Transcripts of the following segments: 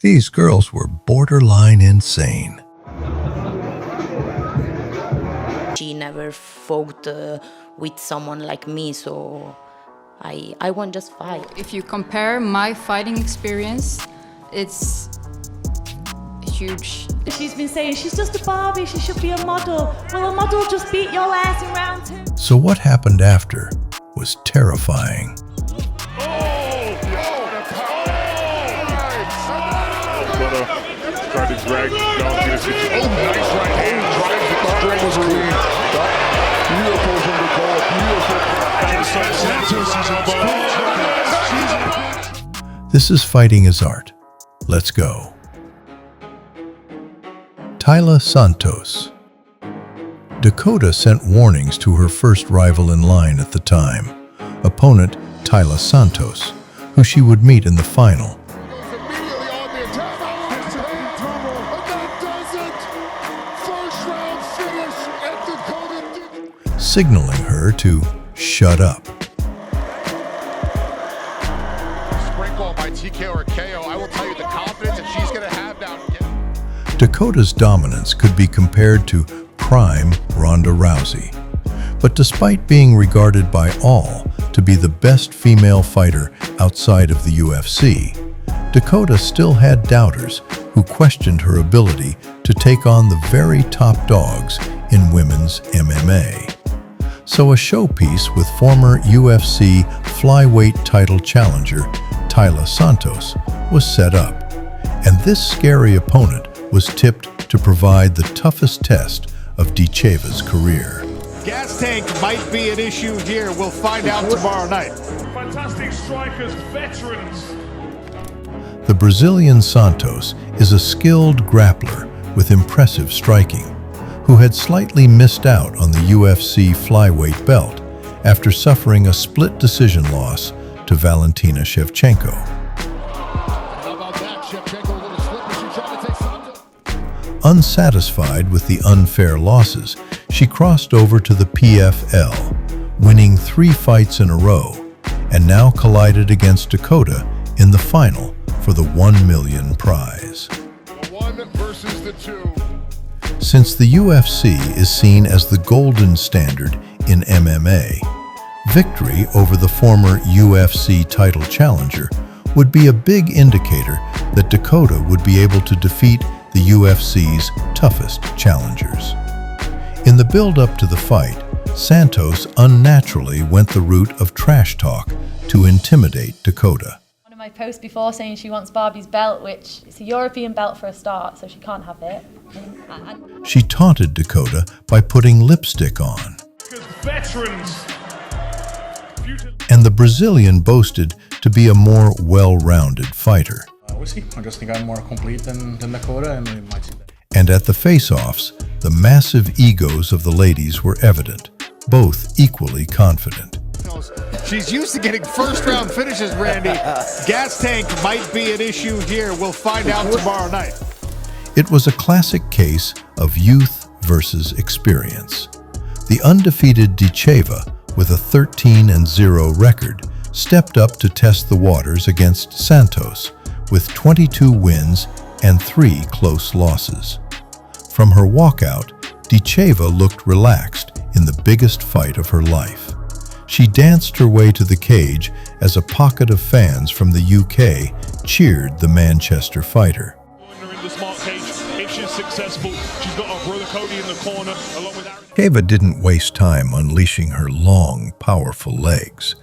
These girls were borderline insane. She never fought with someone like me, so I won't just fight. If you compare my fighting experience, it's huge. She's been saying she's just a Barbie, she should be a model. Well, a model just beat your ass in round 2. So what happened after was terrifying. Tried to drag down nice right hand, drives it straight beautiful from Dakota. This is Fighting as Art. Let's go. Tyla Santos. Dakota sent warnings to her first rival in line at the time, opponent Tyla Santos, who she would meet in the final. Signaling her to shut up. Sprinkle by TK or KO, I will tell you the confidence that she's going to have down here. Dakota's dominance could be compared to prime Ronda Rousey. But despite being regarded by all to be the best female fighter outside of the UFC, Dakota still had doubters who questioned her ability to take on the very top dogs in women's MMA. So a showpiece with former UFC flyweight title challenger Tyla Santos was set up, and this scary opponent was tipped to provide the toughest test of Dicheva's career. Gas tank might be an issue here. We'll find out tomorrow night. Fantastic strikers, veterans. The Brazilian Santos is a skilled grappler with impressive striking, who had slightly missed out on the UFC flyweight belt after suffering a split decision loss to Valentina Shevchenko. How about that? Shevchenko a little slippery. She tried to take Santos. Unsatisfied with the unfair losses, she crossed over to the PFL, winning 3 fights in a row, and now collided against Dakota in the final for the $1 million prize. The 1 versus the 2. Since the UFC is seen as the golden standard in MMA, victory over the former UFC title challenger would be a big indicator that Dakota would be able to defeat the UFC's toughest challengers. In the build-up to the fight, Santos unnaturally went the route of trash talk to intimidate Dakota. One of my posts before saying she wants Barbie's belt, which is a European belt for a start, so she can't have it. She taunted Dakota by putting lipstick on. Veterans. And the Brazilian boasted to be a more well-rounded fighter. We'll see. I just think I'm more complete than Dakota, and we might see that. And at the face-offs, the massive egos of the ladies were evident, both equally confident. She's used to getting first-round finishes, Randy. Gas tank might be an issue here. We'll find out tomorrow night. It was a classic case of youth versus experience. The undefeated Dicheva, with a 13-0 record, stepped up to test the waters against Santos, with 22 wins and 3 close losses. From her walkout, Dicheva looked relaxed in the biggest fight of her life. She danced her way to the cage as a pocket of fans from the UK cheered the Manchester fighter. If she's successful, she's got her brother Cody in the corner, along with Aaron. Dicheva didn't waste time unleashing her long, powerful legs.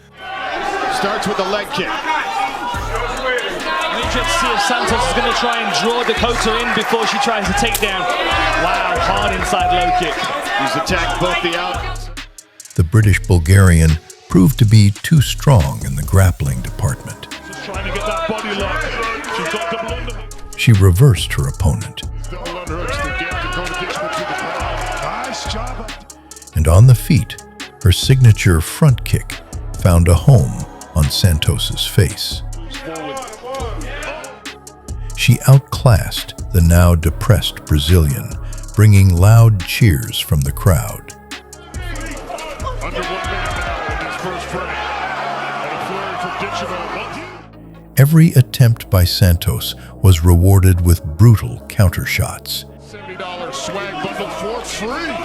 Starts with a leg kick. I'm interested to see if Santos is going to try and draw Dakota in before she tries to take down. Wow, hard inside low kick. He's attacked both the outs. The British-Bulgarian proved to be too strong in the grappling department. Just trying to get that body lock. She's got double underhook. She reversed her opponent. Double underhooks to get Dakota Dicheva to the ground. Nice job. And on the feet, her signature front kick found a home on Santos's face. She outclassed the now depressed Brazilian, bringing loud cheers from the crowd. Under 1 minute now in his first frame. And a flurry from Ditcheva. Every attempt by Santos was rewarded with brutal counter shots. $70 swag bundle for free.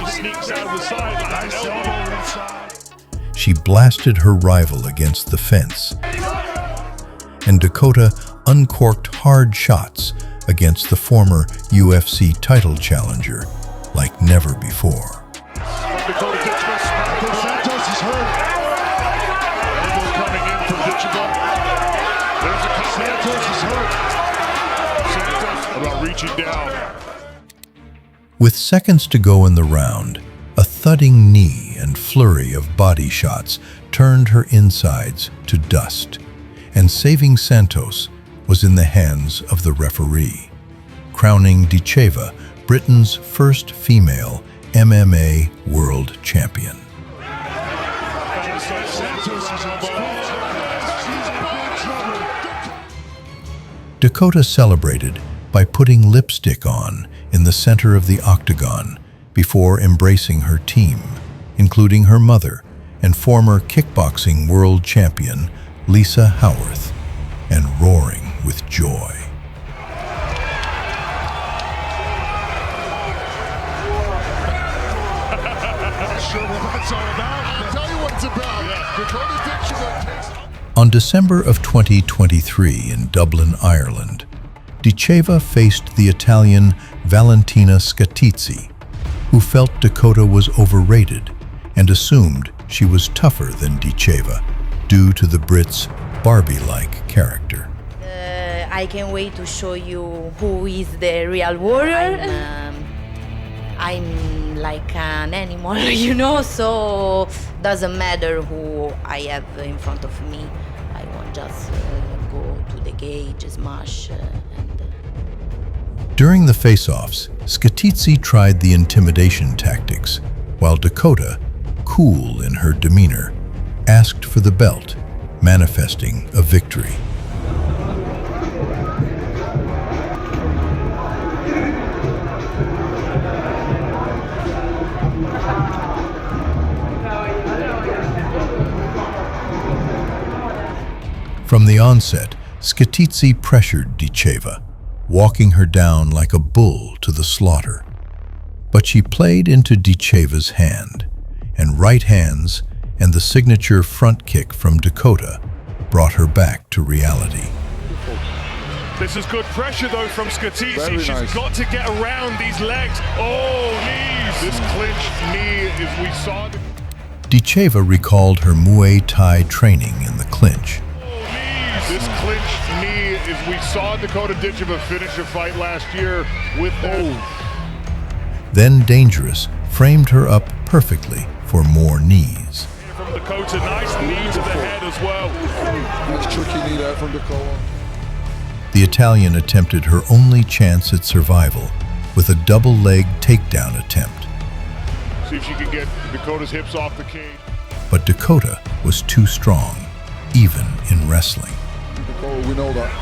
Sneaks out of the side. She blasted her rival against the fence, and Dakota uncorked hard shots against the former UFC title challenger like never before. Dakota Ditcheva, Santos is hurt. Elbow coming in from Ditcheva. There's a Santos is hurt. Santos about reaching down. With seconds to go in the round, a thudding knee and flurry of body shots turned her insides to dust, and saving Santos was in the hands of the referee, crowning Dicheva Britain's first female MMA world champion. Dakota celebrated by putting lipstick on in the center of the octagon before embracing her team, including her mother and former kickboxing world champion Lisa Howarth, and roaring with joy. Not sure what that's all about. I'll tell you what it's about. Dakota Ditcheva takes. On December of 2023 in Dublin, Ireland, Dicheva faced the Italian Valentina Scatitzi, who felt Dakota was overrated and assumed she was tougher than Dicheva due to the Brit's Barbie-like character. I can't wait to show you who is the real warrior. I'm like an animal, you know, so doesn't matter who I have in front of me. I won't just go to the cage, smash, During the face-offs, Scatitzi tried the intimidation tactics, while Dakota, cool in her demeanor, asked for the belt, manifesting a victory. From the onset, Scatitzi pressured Dicheva, walking her down like a bull to the slaughter. But she played into Dicheva's hand, and right hands and the signature front kick from Dakota brought her back to reality. This is good pressure though from Scatitzi. Very She's nice. got to get around these legs. Oh, knees! This clinch knee, as we saw. Dicheva recalled her Muay Thai training in the clinch. This clinch knee, as we saw Dakota Ditcheva finish a fight last year with that. Then Dangerous framed her up perfectly for more knees. From Dakota, nice knee to the head as well. Nice tricky knee there from Dakota. The Italian attempted her only chance at survival with a double-leg takedown attempt. See if she can get Dakota's hips off the cage. But Dakota was too strong, even in wrestling. Dakota, we know that.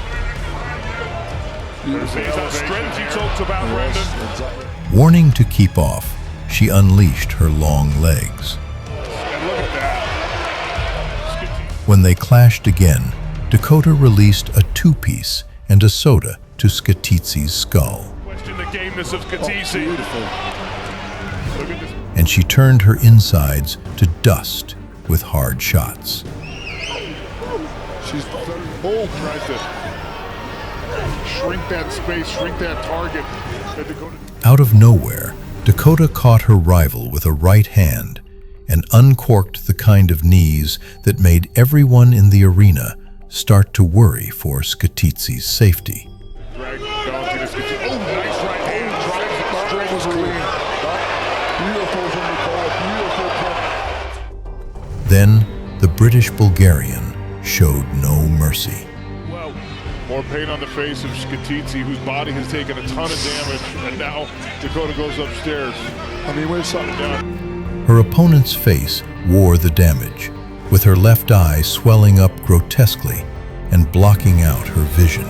There's that strength you talked about, Brandon. Exactly. Warning to keep off, she unleashed her long legs. And look at that. When they clashed again, Dakota released a two-piece and a soda to Scatitzi's skull, Question the gameness of Scatitzi. Beautiful. Look at this. and she turned her insides to dust with hard shots. She's very bold, tries to shrink that space, shrink that target. That Dakota. Out of nowhere, Dakota caught her rival with a right hand and uncorked the kind of knees that made everyone in the arena start to worry for Scatitzi's safety. Drag down to this. Oh, nice right hand. Drives the straight was clean. Beautiful from Dakota. Beautiful. Then, the British Bulgarian showed no mercy. Well, More pain on the face of Scatitzi, whose body has taken a ton of damage, and now Dakota goes upstairs. I mean, where's something down? Her opponent's face wore the damage, with her left eye swelling up grotesquely and blocking out her vision.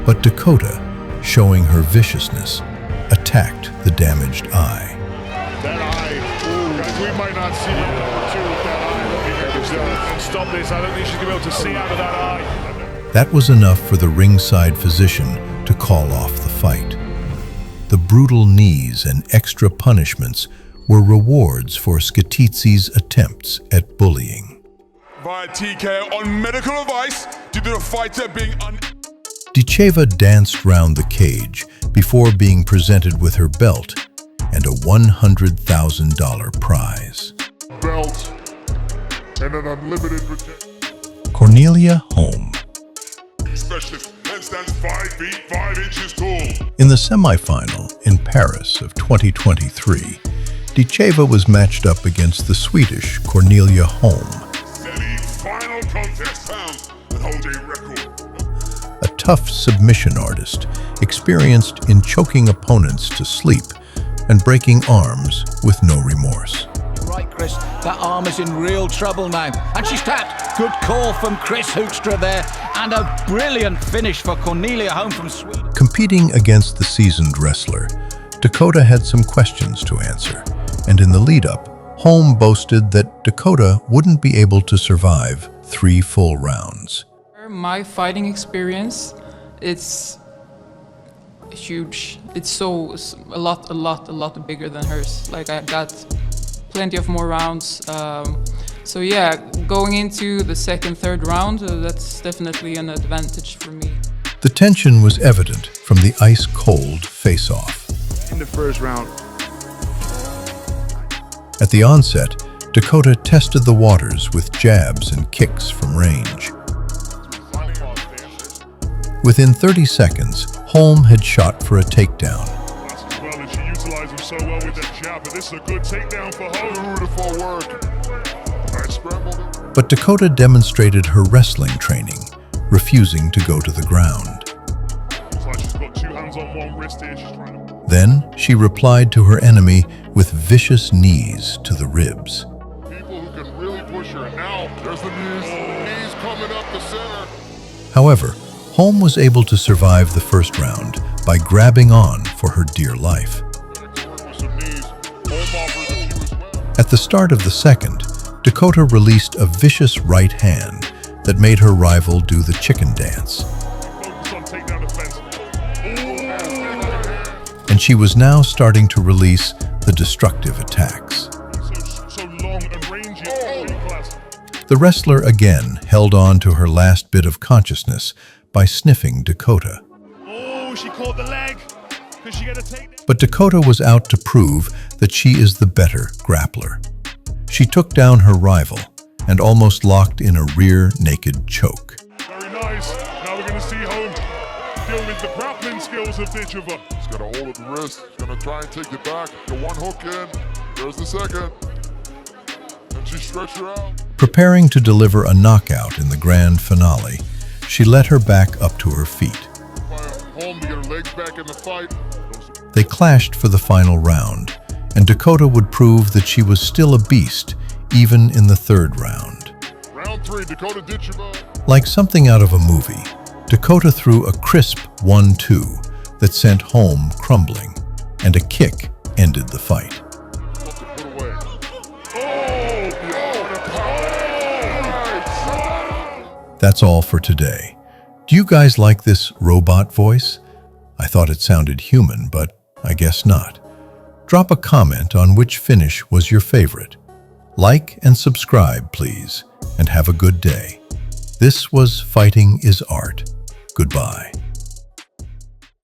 But Dakota, showing her viciousness, attacked the damaged eye. That eye, ooh, guys, we might not see it too with that eye looking at this. And stop this. I don't think she's going to be able to see out of that eye. That was enough for the ringside physician to call off the fight. The brutal knees and extra punishments were rewards for Scatitzi's attempts at bullying. Via TK on medical advice due to the fighter being Dicheva danced round the cage before being presented with her belt and a $100,000 prize. Belt and an unlimited protection. Cornelia Holm. Specialist, and stands 5 feet 5 inches tall. In the semifinal in Paris of 2023, Dicheva was matched up against the Swedish Cornelia Holm, Steady final contest round and hold a record. a tough submission artist experienced in choking opponents to sleep and breaking arms with no remorse. Right, Chris, that arm is in real trouble now. And she's tapped. Good call from Chris Hoekstra there. And a brilliant finish for Cornelia Holm from Sweden. Competing against the seasoned wrestler, Dakota had some questions to answer, and in the lead-up, Holm boasted that Dakota wouldn't be able to survive 3 full rounds. My fighting experience, it's huge. It's a lot bigger than hers. Like, I got plenty of more rounds. So yeah, going into the second, third round, that's definitely an advantage for me. The tension was evident from the ice-cold face-off. In the first round. At the onset, Dakota tested the waters with jabs and kicks from range. Within 30 seconds, Holm had shot for a takedown. As well, and she utilized him so well with that jab, but this is a good takedown for Holm. Beautiful work. Nice scramble. But Dakota demonstrated her wrestling training, refusing to go to the ground. Looks like she's got 2 hands on 1 wrist here. She's trying to... Then she replied to her enemy with vicious knees to the ribs. People who can really push her. Now, there's the knees. Knees coming up the center. However, Holm was able to survive the first round by grabbing on for her dear life. At the start of the second, Dakota released a vicious right hand that made her rival do the chicken dance. And she was now starting to release the destructive attacks. So long and rangy. The wrestler again held on to her last bit of consciousness by sniffing Dakota. Oh, she caught the leg. Could she get a takedown? But Dakota was out to prove that she is the better grappler. She took down her rival and almost locked in a rear naked choke. Very nice. Now we're going to see Holm deal with the grappling skills of Ditcheva. She's going to hold at the wrist. She's going to try and take it back. The 1 hook in. There's the second. And she stretched her out. Preparing to deliver a knockout in the grand finale, she let her back up to her feet. Holm to get her legs back in the fight. They clashed for the final round, and Dakota would prove that she was still a beast, even in the third round. Round 3, Dakota Ditcheva. Like something out of a movie, Dakota threw a crisp 1-2 that sent Holm crumbling, and a kick ended the fight. That's all for today. Do you guys like this robot voice? I thought it sounded human, but I guess not. Drop a comment on which finish was your favorite. Like and subscribe, please, and have a good day. This was Fighting is Art. Goodbye.